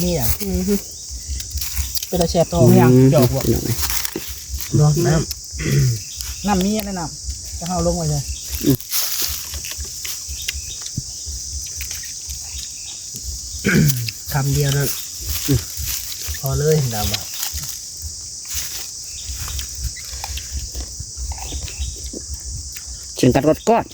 มีอ่ะเป็นตะแฉบทองยังจอกบ่ลองน้ำมีอะไรน้ำจะเอาลงไว้เลยคำเดียวนั่นพอเลยดำอ่ะเชิงกัดกดก้อน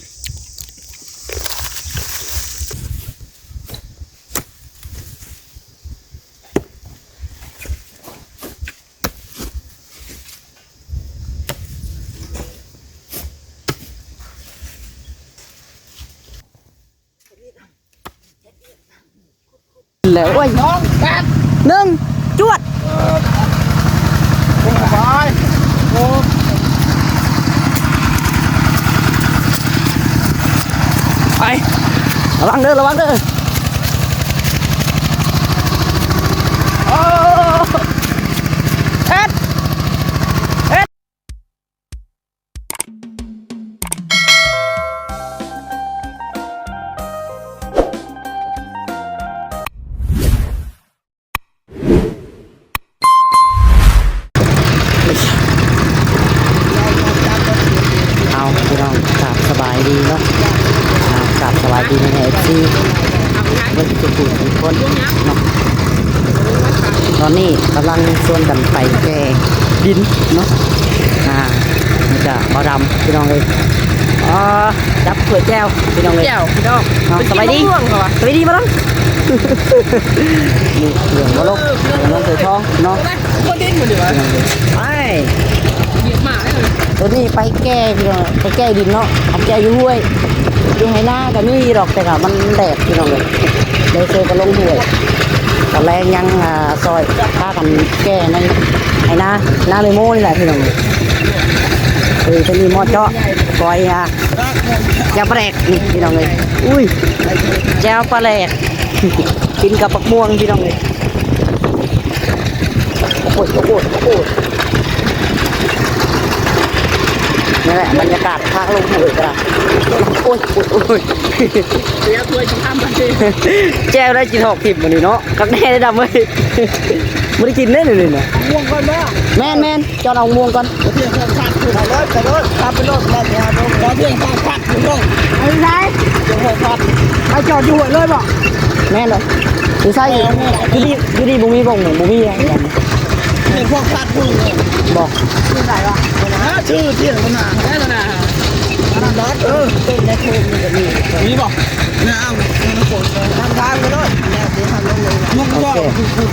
แล้วโอ้ยน้องกัดหนึ่งจวดสบายโอ้ไประวังเด้อระวังเด้อโอ้เอ็ดเอ็ดเอาพี่น้องกลับสบายดีเนาะกลับสบายดีในเอฟซีเมื่อจะถูกทุกคนเนาะตอนนี้กำลังชวนกันไปแก่ดินเนาะนี่จะบอดำพี่น้องเลยจับเผื่อแก้วพี่น้องเลยแก้วพี่น้องสบายดีสบายดีมาแล้วนี่เหลืองมาลกเหลืองน้องเสือทองเนาะคนดิ้นมันอยู่วะไปเยอะมากเลยตัวนี้ไปแก้พี่น้องไปแก้ดินเนาะเอาแก้อยู่ห้วยอยู่ให้หน้าก็มีดอกแต่ก็มันแดดพี่น้องเลยเลยเคยก็ลงห้วยตอนแรกยังซอยพากันแก้ในให้หน้าเลยโม่นี่แหละพี่น้องเลยจะมีหม้อเจาะคอยแจวปลาแหลกนี่พี่น้องเลยอุ้ยแจวปลาแหลกกินกับปักม่วงพี่น้องเลยโอ้ยนี่แหละบรรยากาศภาคลงเหวกระโอ้ยเสียตัวจะทำมันดิแจวได้กินหอกผิดมันนี่เนาะกับแน่ได้ดำเลยไม่ได้กินแน่เลยนะม่วงก่อนแม่แม่จอดเอาม่วงก่อนเที่ยงข้าวผัดถูกไปเลยทำไปโลดแม่เนี่ยเราเที่ยงข้าวผัดถูกต้องไอ้ไรเที่ยงข้าวผัดไปจอดอยู่หัวเลยบ่แม่เลยดูใช่อยู่ดีบุ้มีบ่งบุ้มีอะไรเที่ยงข้าวผัดถูกเลยบอกชื่อไหนวะชื่อเที่ยงขนาดได้ขนาดรถเป็นในคืนมันจะมีบอกเนี่ยเอาฝนทำทางไปเลยเนี่ยเดี๋ยวทำลงเลยมุกก็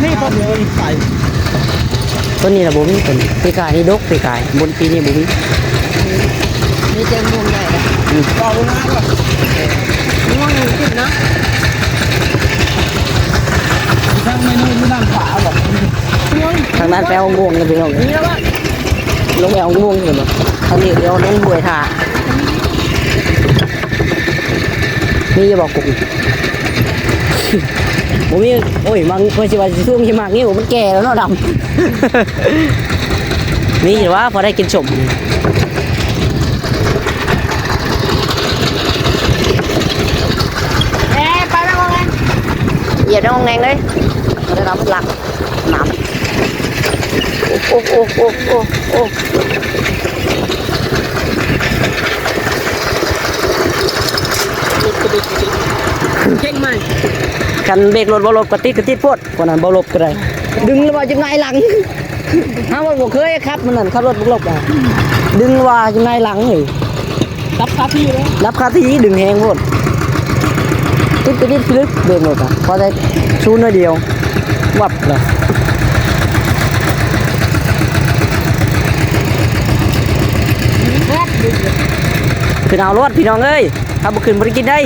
นี่พอเดี๋ยวใส่ต้นนี้นะบุ้มีเป็นปีกายนี่ดกปีกายบนปีนี้บุ้มีนี่เจม่วงใหญ่นะต่อลงมาก่อนม่วงขึ้นนะทางเมนูที่ด้านขวาบอกทางด้านแปลงม่วงเลยพี่น้องลงแปลงม่วงเลยมั้งทางนี้เดี๋ยวลงหวยถ่านี่จะบอกกูผมมีโอ้ยมังเพื่อสิว่าจะสู้มีมังนี่ผมมันแก่แล้วเนาะดำนี่ว่าพอได้กินสมไปแล้วไงเหยียบได้งงแงงเลยได้รับหลักน้ำโอ้เก่งไหมกันเบรกรถบอลบกระติดพวดคนนั้นบอลบก็ได้ดึงแล้วว่าจะไงหลังห้าวันผมเคยครับมันนั่นขับรถบอลบอ่ะดึงว่าจะไงหลังเหรอรับคาที่เลยรับคาที่ดึงแหงพวดติดลึกเบรกรถอ่ะพอได้ชูน้อยเดียววับเลยคือเอารถพี่น้องเอ้ยถ้าบุกขึ้นบริกินได้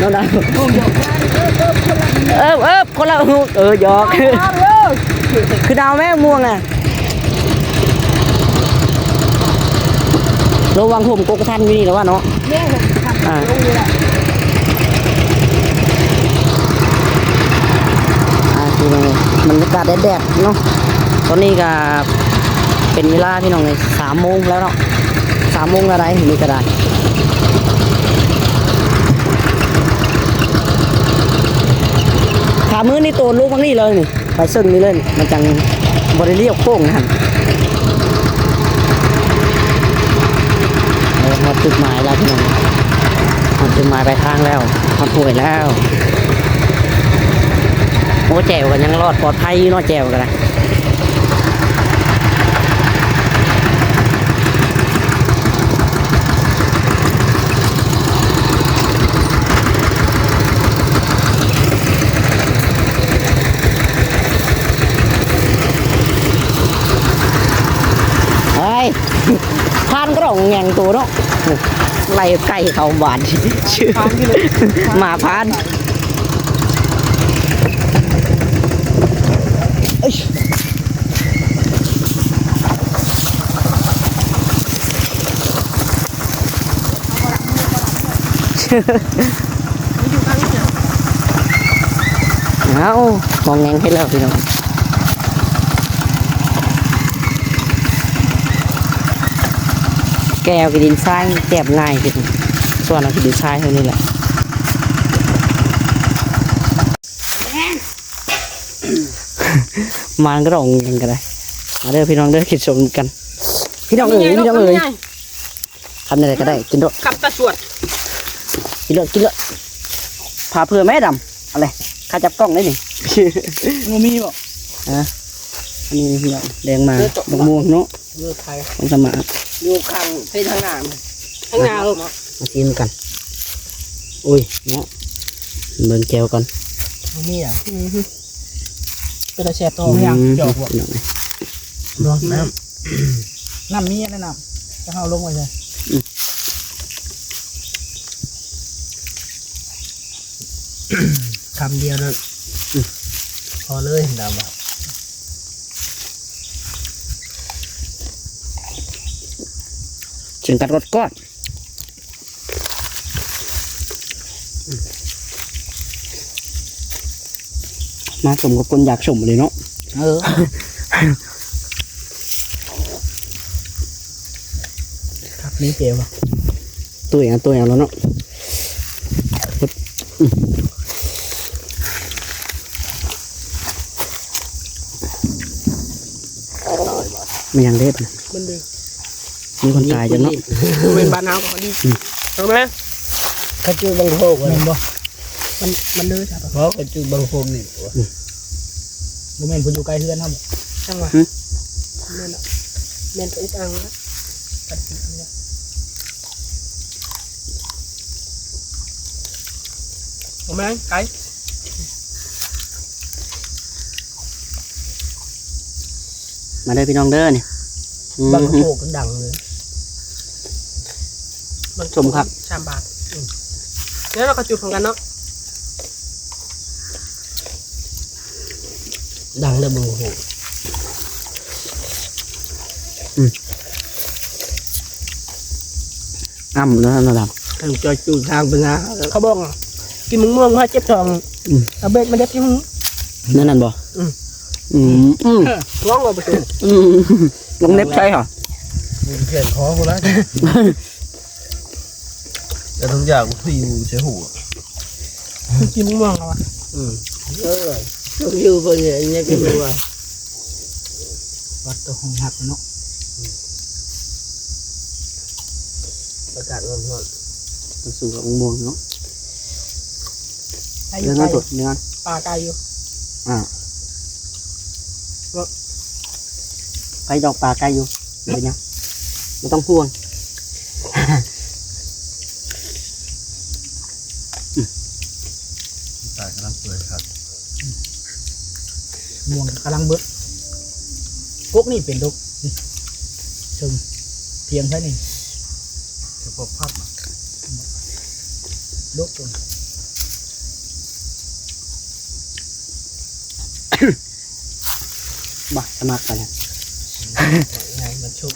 น้องดาวคนละหยอกคือดาวแม่ม่วงอ่ะระวังผมโกกทันอยู่นี่แล้วว่าเนาะมันอากาศแดดเนาะตอนนี้ก็เป็นเวลาพี่น้องเลย3 โมงแล้วเนาะ3 โมงอะไรนี่ก็ได้ข ขามือนี่โตลูกมันนี่เลยนี่ไปซึ่งนี่เลยมันจังบริเลียวโค้งนะฮะมาจุดหมายแล้วพี่น้องมาจุดหมายไปทางแล้วมาป่วยแล้วโอ้แจวกันยังรอดปลอดภัยเนาะแจวกันนะพานก็ร้องแงงตัวเนาะไล่ไก่เขาบานชื่อหมาพานเอามองแงงให้แล้วพี่น้องแก้วกินดินทรายแก็บง่ายกินส่วนเรากินดินทรายเท่านี้แหละมันก็ร้องกันกันเลยมาเด้อพี่น้องเด้อคิดชมกันพี่น้องเอ๋ยพี่น้องเอ๋ยทำอะไรก็ได้กินด้วย กับตะสวด กินเลยกินเลยพาเพื่อแม่ดำอะไรข้าจับกล้องได้หนิ งูมีบ่ อันนี้พี่น้องแดงมาดอกม่วงเนาะ เลือดไทย ต้องสมาร์ท อยู่ข้างเพศทางหน้าทางหน้าลูกเนาะ มากินกันอุ้ยเนาะเบิ่งแก้วก่อน งูมีอ่ะเป็นตะแชบทองยังจอกบ่ พี่น้อง ลองน้ำมีอะไรน้ำจะเอาลงไว้ใช่คำเดียวนั่นพอเลยดำอ่ะ ถึงกัดรถก้อนมาสมกับคนอยากชมเลยเนาะ ครับนี่เกลว่ะ ตัวอย่างแล้วเนาะมันยังเล็บนะ มันดึง มีคนตายจังเนาะ เป็นบ้านเฮาก็ดีใช่ไหมเขาจูบางโพกอะไรบ่มันดื้อใช่ปะเพราะเขาจูบางโพกนี่บ่แม่นผู้อยู่ใกล้เฮือนเฮาบ่จังหวะแม่นอ่ะแม่นตัวอีกอังนะตัดอันนี้บ่แม่นไกล มาได้พี่น้องเด้อนี่ บางโพกก็ดังเลย ชมครับ 3 บาทแล้วเราก็จุดของกันเนาะดังเลยบางโพก อ้ำแล้วนั่นแหละ ทางจอยจูทางเป็นนะเขาบอกกินมึงม่วงมาเจ็บท้องเอาเบ็ดมาเด็ดที่มึง นั่นบ่ร้องเอาไปสิ ลงเน็บใช่เหรอ เขียนคอกูแล้วแต่ทุกอย่างกูอยู่เสียหัว กินมึงม่วงเอาวะ ต้องอยู่คนเดียวเนี่ยกินหัว วัดตัวของหักเนาะ ประกาศวันพอ สูงกับม่วงเนาะ ให้อ เนื้ ยู่ อ ไกล สดเนื้อ ปลาไก่อยู่ ไปดอกปลาไก่อยู่เป็นยังไม่ต้องห่วง ตายกำลังเปิดครับ ม่วงกำลังเบิดพวกนี่เป็นดกชมเพียงแค่นี้ เฉพาะภาพ ดกตัว บ่สมัครไปเนี่ย ไงมันชม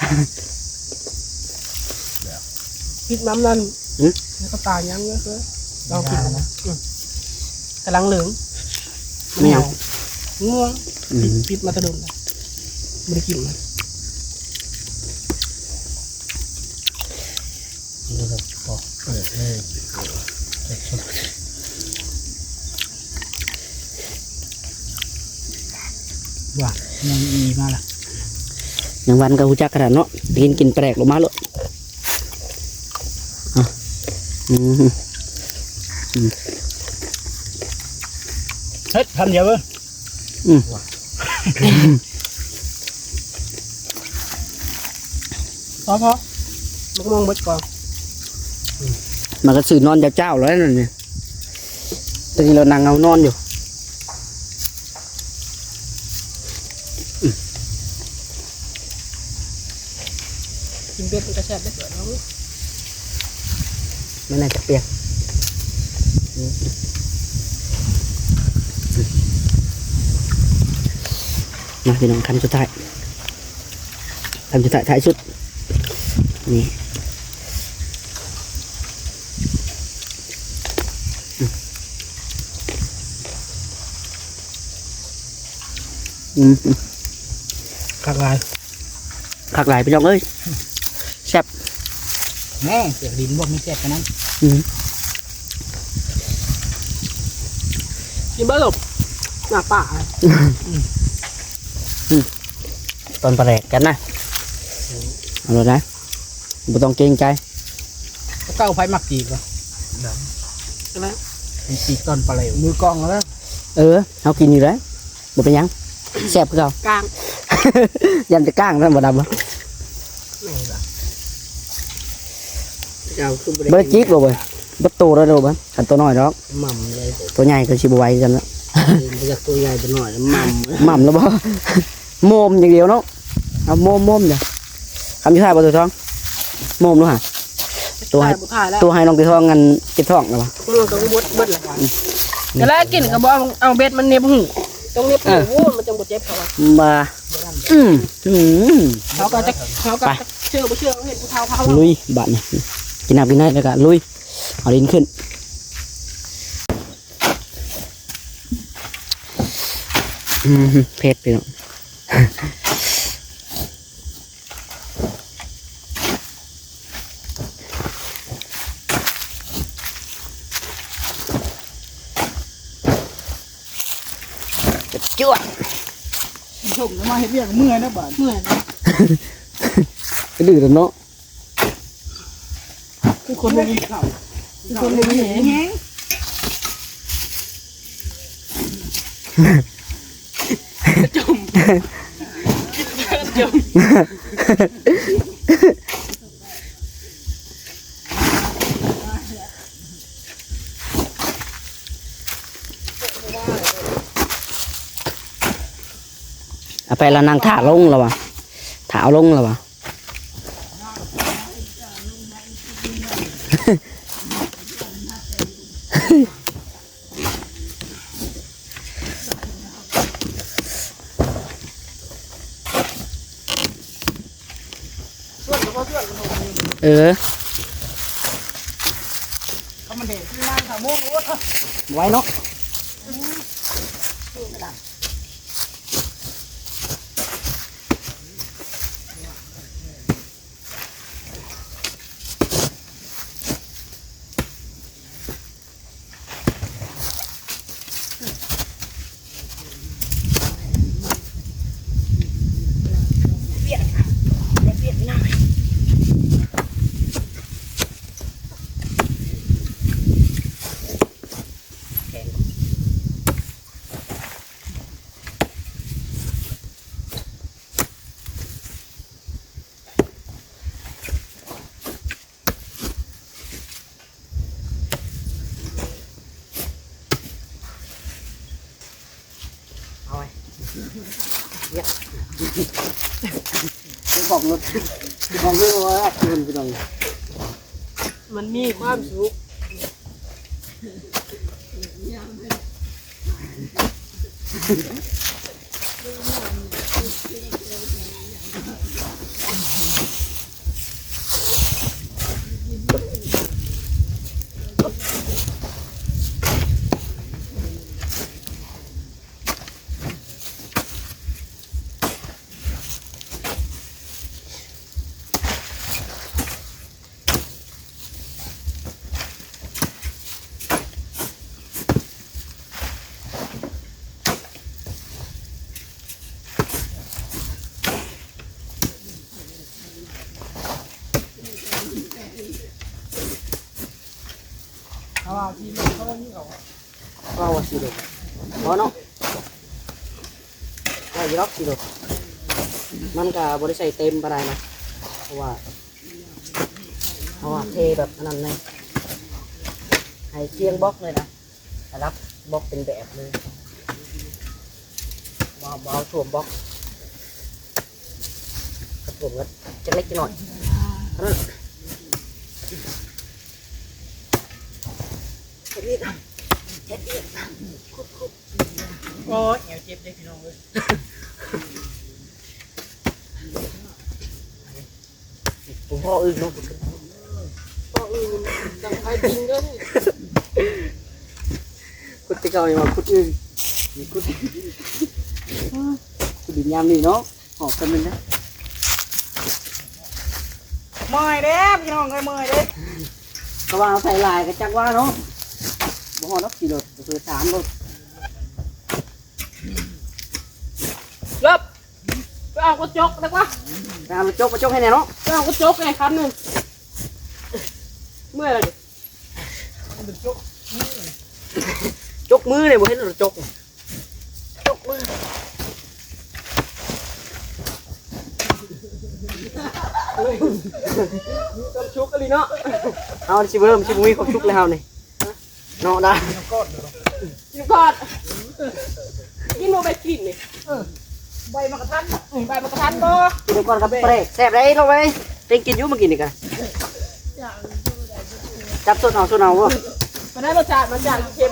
พิษน้ำนั่นแล้วก็ตายยังเลยลองกินนะกำลังเหลือง ไม่เอา ง่วงพิษมาตะดุมไม่ได้กินมัน นี่ครับพอเปิดเลย ว่ายังอีมาละ อย่างวันก็หูจักขนาดเนาะกินแปลกลงมาเลยเฮ้ยทำเดียวเว้ยพอมันก็มองเบิดก่อน มันก็สื่อนอนเจ้าแล้วนั่นเนี่ยตอนนี้เรานั่งเอานอนอยู่ กินเป็ดมันกระแทกได้เกิดแล้ว ไม่น่าจะเปียกมาพี่น้องคำสุดท้ายท้ายสุดนี่คักลาย คักหลายพี่น้องเอ้ยแซ่บ แม่เสียดินบ่มีแซ่บกันนั้นกินบ้าหลบหน้าป่า ตอนปลาแดกกันนะเอาเลยนะไม่ต้องเกรงใจ เก้าไฟมักจีบวะใช่ไหมเป็นจีบตอนปลาเหลวมือกองแล้ว เขากินอยู่แล้วบ่เป็นหยังแซ่บคือเขา กลาง ยันจะก้างนั่นบ่ดำบ่ เจ้าคือ บ่ได้จิกบ่เว้ยบ่โตแล้วเด้อบ่คันตัวน้อยดอก หม่ำเลย ตัวใหญ่ก็สิบ่ไหวกันแล้ว มันจะตัวใหญ่ตัวหน่อยหม่ำ หม่ำแล้วบ่โมมอย่างเดียวเนาะเอาโมมจ้ะคำที่ท้ายบ่ตัวทองโมมดูฮะตัวให้น้องตัวทองงันเก็บท้องแล้วบ่ มันก็บดเบิดเลยแต่แล้วกินก็บ่เอาเบ็ดมันเน็บหูตรงเน็บหูโอ้มันจังบ่เจ็บเขาบ่เขาก็เชื่อบ่เชื่อเห็นผู้เฒ่าเขา ลุยบาดนี่กินน้ำกินได้แล้วก็ลุยเอาลิ้นขึ้นเผ็ดไปเนาะจ้ว ชมมาเฮ็ดเวียกเมื่อยนะบาดเมื่อย ก็ดื้อแล้วเนาะ คือคนบ่มีข้าวคือคนบ่มีแฮงจม เอาไปแล้วนั่งถ่าลงแล้ววะถ่าเอาลงแล้ววะเขามันเด็ดที่นั่งขาโม่โอ้ ไว้เนาะบอกรถบอกเรื่องว่าคุณไปตรง มันมีความสุข ว่าที่เขานี่เขา ก็ว่าสิโดพอเนาะได้อยักสิโดมันก็บริใส่เต็มปานใดนะเพราะว่าเทแบบนั้นเลยให้เชียงบล็อกเลยนะรับบล็อกเป็นแบบเลยเบาถ่วมบล็อกกระถ่วมก็จะเล็กจะหน่อยนั่นเฮ็ดนี่เฮ็ดนี่คุบ โอ้ยแอวเจ็บเลยพี่น้องเลยผมพ่ออึ้งเนาะพ่ออึ้งจังไฟจริงด้วยคุดที่เก่าอย่างว่าคุดอึ้งคุดดินยามนี่เนาะหอบกันมันนะ เมื่อยเด้พี่น้องเลยเมื่อยเด้ ก็ว่าใส่ลายก็จักว่าเนาะบ่ฮอด4รถก็คือ3รถ เลิบไปเอากระจกได้ปะ ตามมาจกให้แน่เนาะ ไปเอากระจกไงคันหนึ่งเมื่อยอะไรดิ จกมือเลยบ่เห็นรถจกมือก ำชุกอะไรเนาะ เอาสิเบิ่มสิบ่มีความสุขแล้วเฮานี่เนาะได้ กินก่อนกินโมไปกินนี่ใบมะกระทันใบมะกระทันบ่ กินก่อนกับเปรกแซ่บได้เนาะเว้ยเต็งกินอยู่มากินนี่กันจับต้นเอาบ่ มันได้รสชาติมันจางเค็ม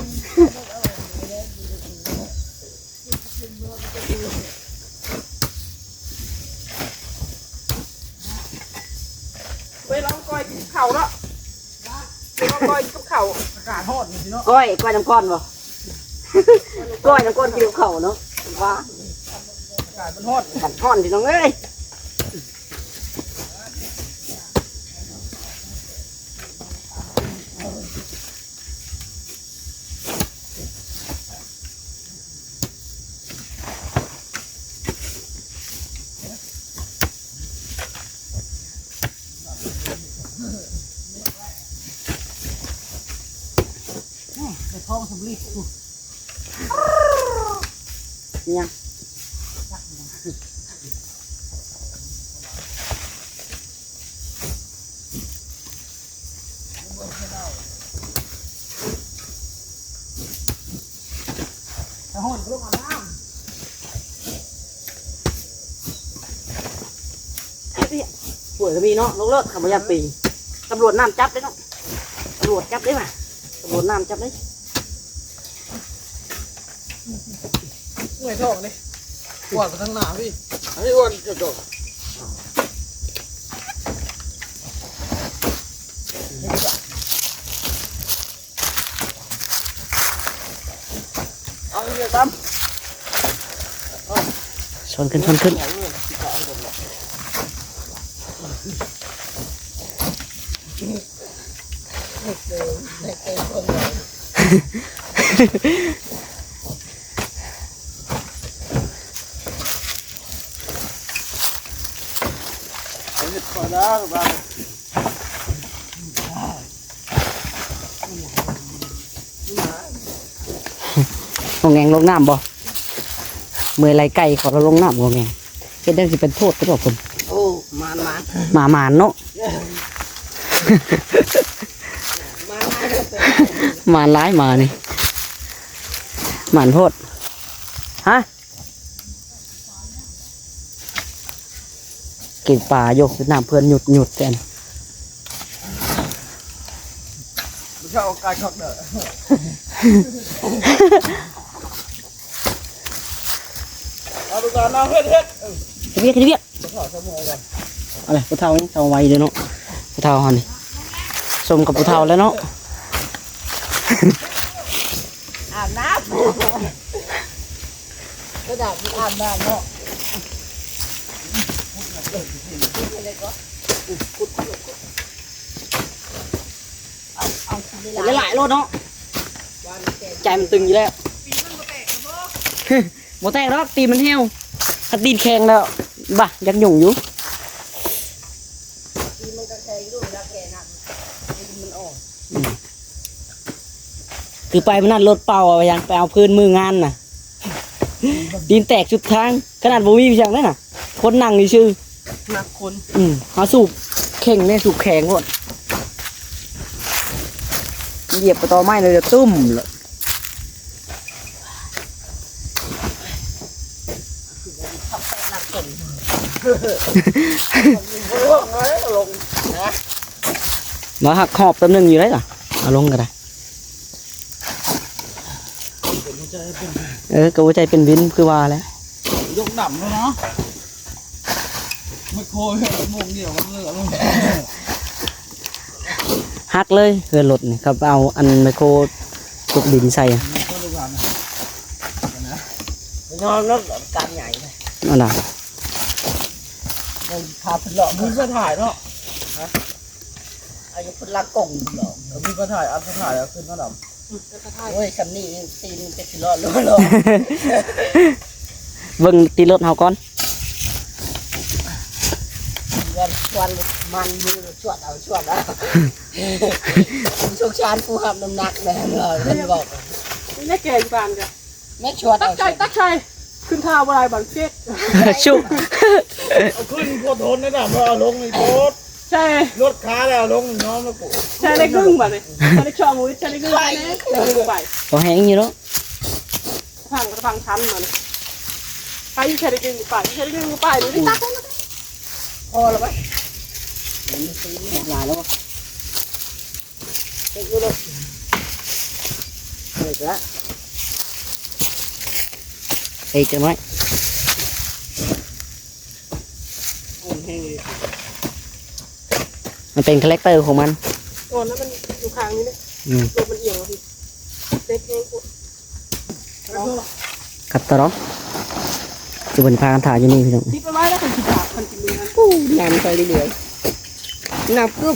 ไปลองก้อยกินเข่าเนาะไปลองก้อยกินเข่าอากาศฮอดนี่เนาะ ก้อยน้ำก้อนบ่ ก้อยน้ำก้อนกินข้าวเนาะว่า อากาศมันฮอด กันท่อนพี่น้องเอ้ยท้องสำลี เนี่ย แต่ฮอดก็ลงอาบน้ำ ป่วยก็มีเนาะลงเลิกขับรถยาปีตำรวจน้ำจับได้เนาะตำรวจจับได้ป่ะตำรวจน้ำจับได้ เหนื่อยท้องเลยปวดไปทั้งหน้าพี่อันนี้อ้วนจะโดดเอาเรือตั้ม ชนขึ้นลงแงงลงน้ำบ่เมื่อไรไก่ขอเราลงน้ำบ่แงงเฮ็ดได้สิเป็นโทษก็บอกผม โอ้มาน หมาเนาะ หมาร้ายหมานี่หมานโทษฮะกินปลายกน้ำเพื่อนหยุดแทน ไม่ใช่โอกาสช็อกเด้อเอาดูการน้ำเฮ็ด เรียก ขอสมุนกัน อะไรผู้เฒ่านี่เฒ่าไวเลยเนาะผู้เฒ่าหันนี่สมกับผู้เฒ่าแล้วเนาะ อาบน้ำก็ดับอาบน้ำเนาะ หลายๆรถเนาะใจมันตึงอยู่แล้วบ่แตกหรอกตีนมันเหี่ยวถ้าตีนแข็งแล้วบ่ะยังหยุ่งอยู่ คือไปมันนั่นรถเป่าเอายังไปเอาพื้นมืองานน่ะดินแตกสุดทางขนาดบ่มีพี่ช่างนั่นน่ะคนนั่งนี่ชื่อ หนักคน หาสูบเข่งเนี่ยสูบแข็งหมดเหยียบไปต่อไม้เลยจะตุ้มเลยมาหักขอบตัวหนึ่งอยู่ได้หรอเอาลงกันได้กระวใจเป็นวินคือว่าแล้ว ยกดำแล้วเนาะไม่โค้ยโมงเดียวกันเลยลูก หักเลยเฮือนรถนี่ครับเอาอันไมโครกบดินใส่อะ นอนรถการใหญ่เลย นั่นน่ะ พาพลาะ มีกระถ่ายเนาะ อายุพลาก่งหรอ มีกระถ่ายอันกระถ่ายแล้วขึ้นกระด โอ้ยคันนี้ตีนจะสิรอดหรอ เบิ่งตีรถเฮาก่อน วันมันมือชวดเอาช่วงชานผู้หับน้ำหนักเลยท่านบอก ำนี่แกงปานกัน แม่ชวดเอา ตักใจขึ้นท่าอะไรบังเช็ด ชุบ เอาขึ้นโคตรทนนะเราเอาลงในโคตรใช่รถขาแล้วลงน้องแล้วกูใช่ได้ครึ่งบ่เลยใช่ได้ช่องมือใช่ได้ครึ่งไปไป พอแห้งอยู่แล้ว ฟังชั้นมันไปใช่ได้ครึ่งไปใช่ได้ครึ่งไปดูดิตัก พอแล้วไหม หลายแล้ว เด็กดูเลยเด็กละ เอ้ยจังไว้มันเป็นคาแรคเตอร์ของมัน โอ้แล้วมันอยู่ข้างนี้เนี่ยรถมันเอียงอ่ะพี่เด็กเองกู กัดตะร้อนจะเป็นพากันถ่ายอยู่นี่พี่น้อง คิดไปไว้แล้วคนคิดจากคนกินมือนั้น ปูน้ำใส่เรื่อยๆน้ำกึ๊บ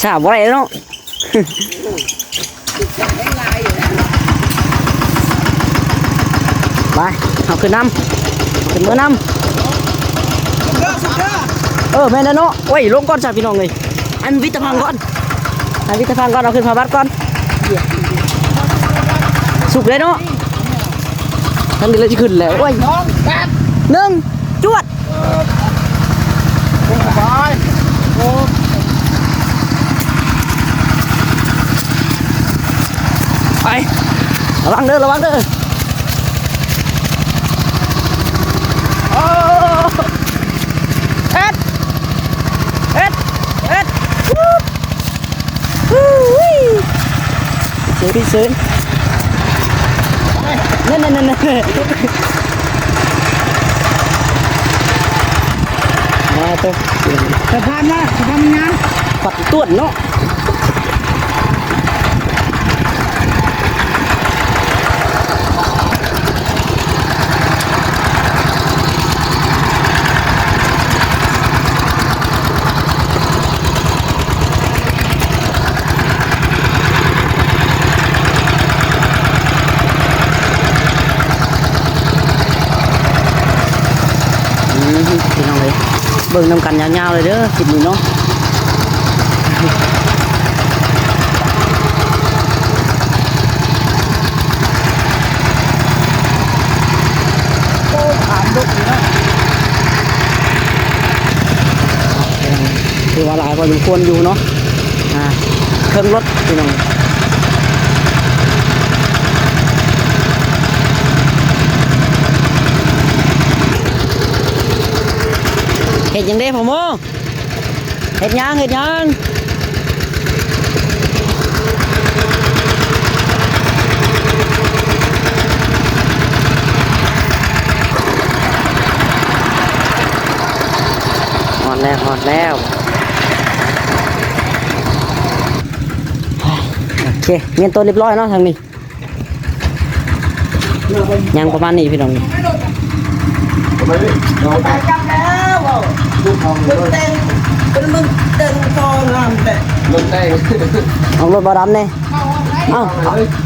ทราบว่าไรเนาะ ได้ลายอยู่นะ ไปเอาขึ้นน้ำขึ้นมือน้ำแม่นเนาะโอ้ยลงก่อนจ้ะพี่น้องเลยอันวิทย์พังก่อนเอาขึ้นพาบัดก่อนสุกเลยเนาะทั้งนี้เราจะขึ้นแล้วโอ้ย น้องแป๊บ หนึ่งจวด ไปโอ้ ไประวังเด้อโอ้เอ็ดวู้วู้ซื้อพี่ซื้อนั่นมาตัว สะพานนะสะพานงาน ปัดต้วนเนาะพี่น้องเลยเบิ่งนำกันยาวๆเลยเด้อคลิปนี้เนาะคือว่าหลายพอสมควรอยู่เนาะเครื่องรถพี่น้องเห็ดยังได้ผมโม่เห็ดยังหอดแล้วโอเคเงียนตัวเรียบร้อยเนาะทางนี้ยังประมาณนี้พี่น้อง ไปจำแล้วมึงเต้นฟองงามแต่ เอารถบาดำเนี่ย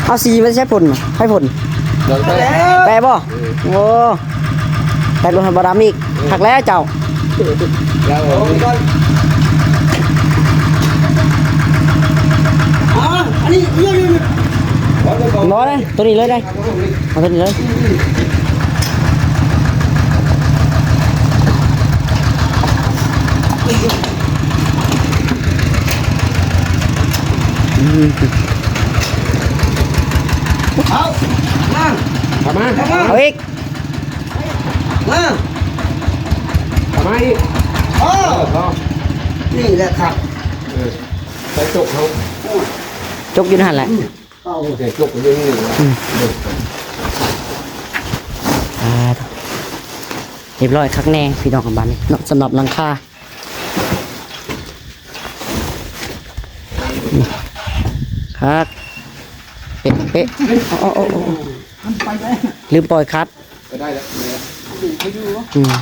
เอาสีไม่ใช่ผลให้ผลแปรบ่โอ้แต่รถบาดำอีกถักแล้วเจ้า นี่เยอะ บ่ได้ตัวนี้เลยได้เอาตัวนี้เลยเอานั่ง ทำมา เอาอีก นั่ง ทำมาอีก โอ้ พอ นี่แหละครับ ใส่จกเขา จกอยู่นั่นแหละ เอา ใส่จกไปเรื่อยๆ เรียบร้อยคักแน่พี่น้องกับบ้านนี่เนาะสำหรับหลังคาครับเป๊ะเป๊ะโอ้ลืมปล่อยคัด ก็ได้แล้ว อืม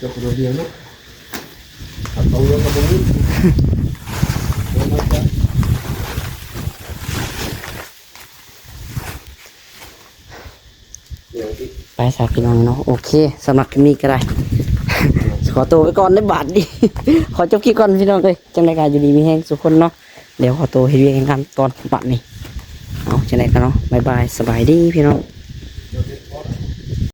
จกตัวเดียวเนาะขับตรงรถกระบะนี้ ไปสาพี่น้องเนาะโอเคสำหรับคลิปนี้ก็ได้ ขอตัวไปก่อนได้บาทดิ ขอจบคลิปก่อนพี่น้องเลยจังไรกันอยู่ดีมีแห้งสุกคนเนาะเดี๋ยวขอตัวให้เรียนกันตอนบัดนี้เอาจังไรกันเนาะบายบายสบายดีพี่น้อง